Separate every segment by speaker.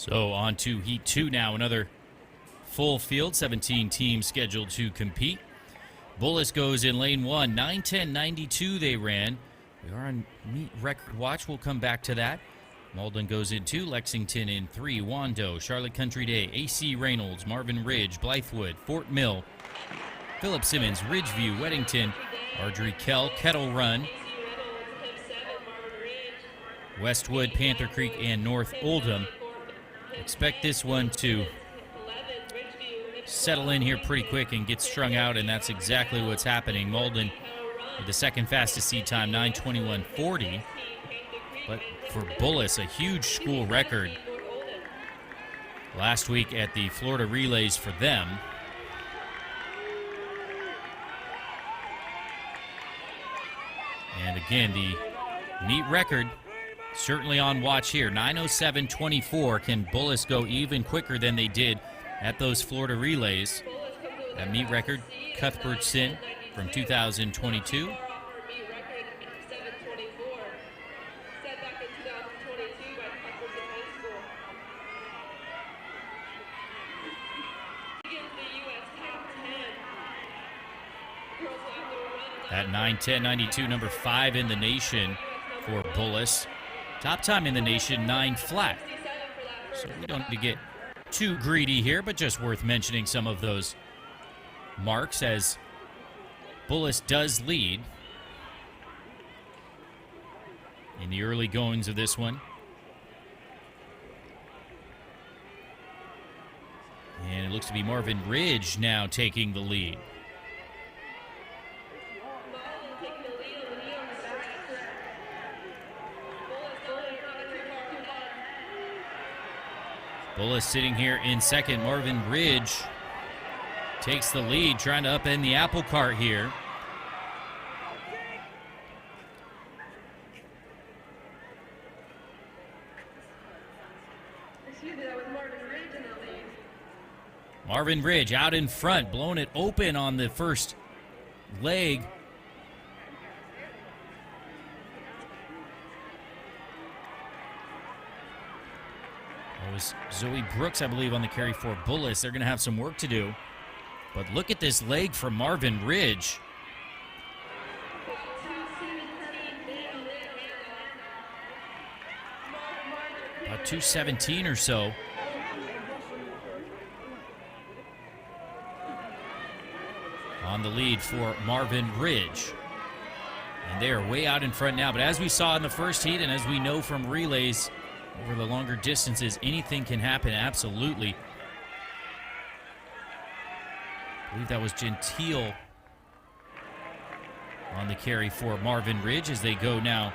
Speaker 1: So on to Heat 2 now. Another full field, 17 teams scheduled to compete. Bullis goes in lane 1, 9:10.92 they ran. We are on meet record watch. We'll come back to that. Malden goes in 2, Lexington in 3, Wando, Charlotte Country Day, AC Reynolds, Marvin Ridge, Blythewood, Fort Mill, Philip Simmons, Ridgeview, Weddington, Ardrey Kell, Kettle Run, Westwood, Panther Creek, and North Oldham. Expect this one to settle in here pretty quick and get strung out, and that's exactly what's happening. Malden with the second fastest seed time, 9:21.40. But for Bullis, a huge school record last week at the Florida Relays for them. And again, the meet record certainly on watch here. 9:07.24. Can Bullis go even quicker than they did at those Florida Relays? That meet record, Cuthbertson from 2022. At 9:10.92, number 5 in the nation for Bullis. Top time in the nation, 9 flat. So we don't need to get too greedy here, but just worth mentioning some of those marks as Bullis does lead in the early goings of this one. And it looks to be Marvin Ridge now taking the lead. Bullis sitting here in second. Marvin Ridge takes the lead, trying to upend the apple cart here. Marvin Ridge out in front, blowing it open on the first leg. It was Zoe Brooks, I believe, on the carry for Bullis. They're going to have some work to do. But look at this leg from Marvin Ridge. About 2:17 or so. On the lead for Marvin Ridge. And they are way out in front now. But as we saw in the first heat, and as we know from relays, over the longer distances, anything can happen, absolutely. I believe that was Gentile on the carry for Marvin Ridge as they go now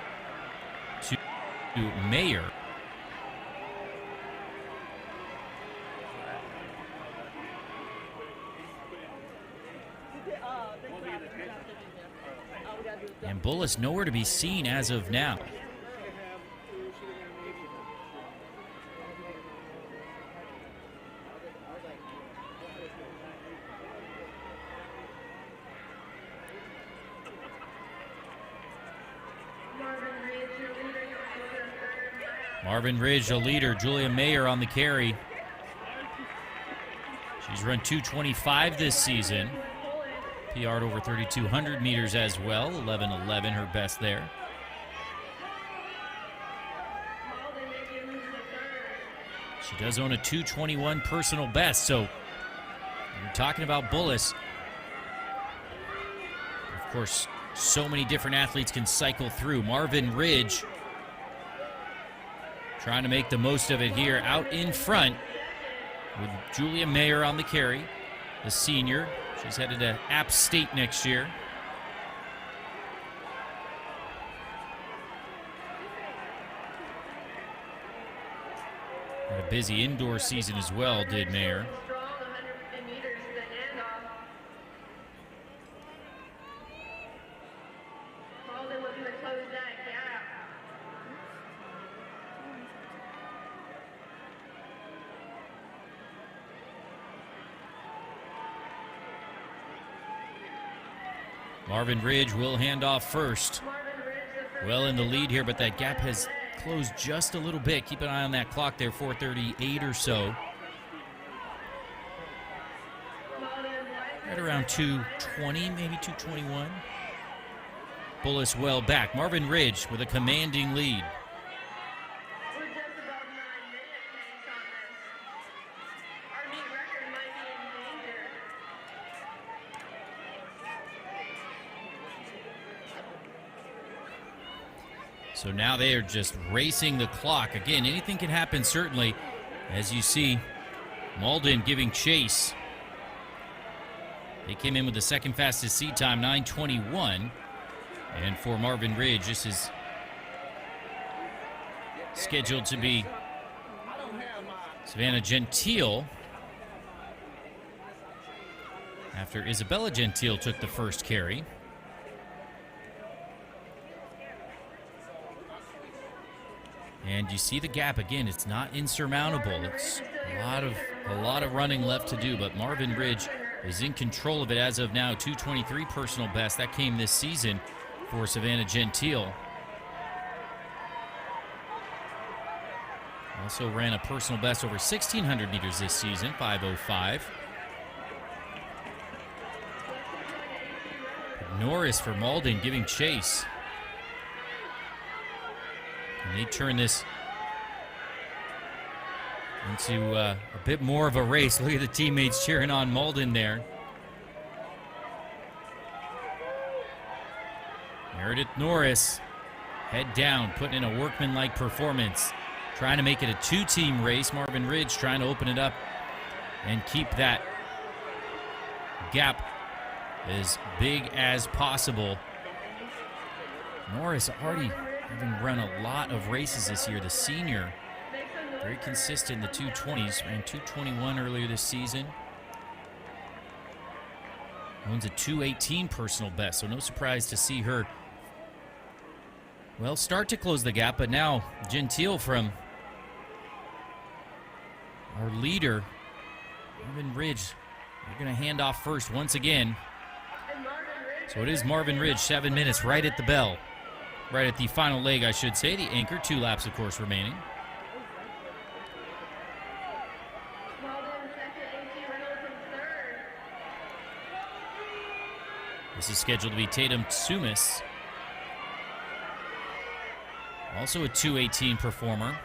Speaker 1: to Mayer. And Bullis nowhere to be seen as of now. Marvin Ridge, a leader. Julia Mayer on the carry. She's run 2:25 this season. PR'd over 3,200 meters as well. 11:11, her best there. She does own a 2:21 personal best, so you're talking about Bullis. Of course, so many different athletes can cycle through. Marvin Ridge trying to make the most of it here out in front with Julia Mayer on the carry, the senior. She's headed to App State next year. Had a busy indoor season as well, did Mayer. Marvin Ridge will hand off first. Well in the lead here, but that gap has close just a little bit. Keep an eye on that clock there, 4:38 or so. Right around 2:20, maybe 2:21. Bullis well back. Marvin Ridge with a commanding lead.
Speaker 2: We're just about 9 minutes pace on this. Our meet record might be in danger.
Speaker 1: So now they are just racing the clock. Again, anything can happen, certainly. As you see, Malden giving chase. They came in with the second fastest seed time, 9:21. And for Marvin Ridge, this is scheduled to be Savannah Gentile after Isabella Gentile took the first carry. And you see the gap again. It's not insurmountable. It's a lot of running left to do, but Marvin Ridge is in control of it as of now. 2:23 personal best. That came this season for Savannah Gentile. Also ran a personal best over 1,600 meters this season, 5:05. Norris for Malden giving chase. And they turn this into a bit more of a race. Look at the teammates cheering on Malden there. Meredith Norris, head down, putting in a workmanlike performance. Trying to make it a two-team race. Marvin Ridge trying to open it up and keep that gap as big as possible. Norris already having run a lot of races this year. The senior, very consistent in the 220s. Ran 221 earlier this season. Owns a 218 personal best, so no surprise to see her, well, start to close the gap. But now Gentile from our leader, Marvin Ridge. We're going to hand off first once again. So it is Marvin Ridge, 7 minutes right at the bell. Right at the final leg, I should say. The anchor, 2 laps, of course, remaining. This is scheduled to be Tatum Sumis. Also a 2:18 performer.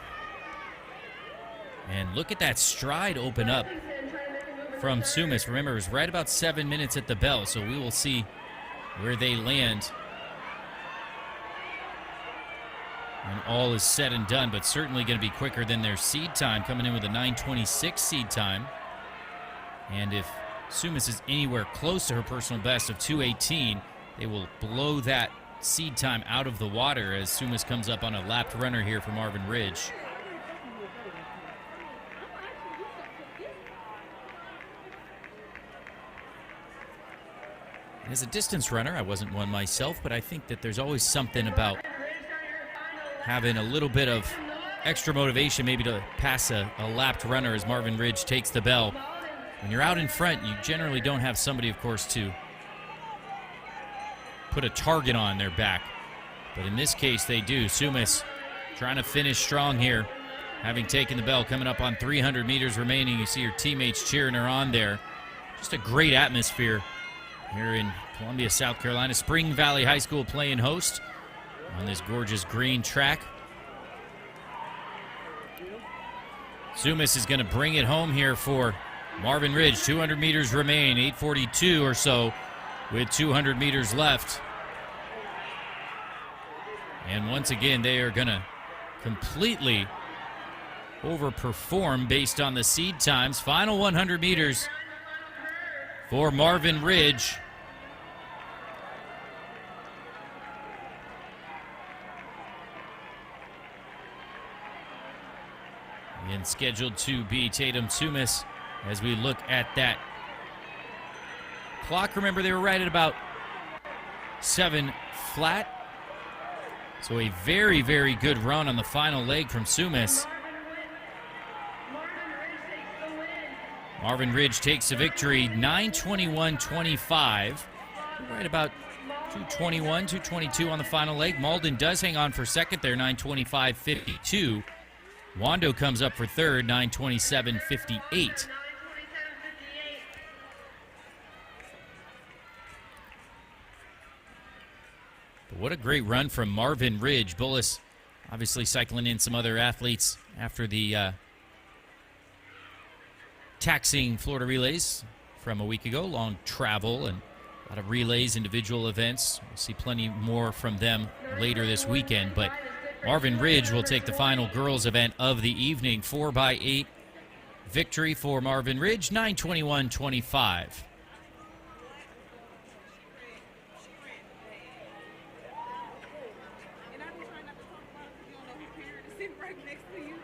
Speaker 1: And look at that stride open up from Sumis. Remember, it was right about 7 minutes at the bell, so we will see where they land when all is said and done, but certainly going to be quicker than their seed time, coming in with a 9:26 seed time. And if Sumis is anywhere close to her personal best of 2:18, they will blow that seed time out of the water as Sumis comes up on a lapped runner here for Marvin Ridge. As a distance runner, I wasn't one myself, but I think that there's always something about having a little bit of extra motivation maybe to pass a lapped runner as Marvin Ridge takes the bell. When you're out in front, you generally don't have somebody, of course, to put a target on their back. But in this case, they do. Sumis trying to finish strong here, having taken the bell, coming up on 300 meters remaining. You see her teammates cheering her on there. Just a great atmosphere here in Columbia, South Carolina. Spring Valley High School playing host on this gorgeous green track. Sumis is going to bring it home here for Marvin Ridge. 200 meters remain, 8:42 or so with 200 meters left. And once again, they are going to completely overperform based on the seed times. Final 100 meters for Marvin Ridge. And scheduled to be Tatum Sumis as we look at that clock. Remember, they were right at about 7 flat. So a very, very good run on the final leg from Sumis. Marvin Ridge takes the victory, 9:21.25. Right about 2:21, 2:22 on the final leg. Malden does hang on for second there, 9:25.52. Wando comes up for third, 9:27.58. But what a great run from Marvin Ridge. Bullis obviously cycling in some other athletes after the taxing Florida relays from a week ago. Long travel and a lot of relays, individual events. We'll see plenty more from them later this weekend. But Marvin Ridge will take the final girls event of the evening. 4x8 victory for Marvin Ridge, 9:21.25.
Speaker 3: And I be trying not to talk about it because you don't know whose parent is sitting right next to you.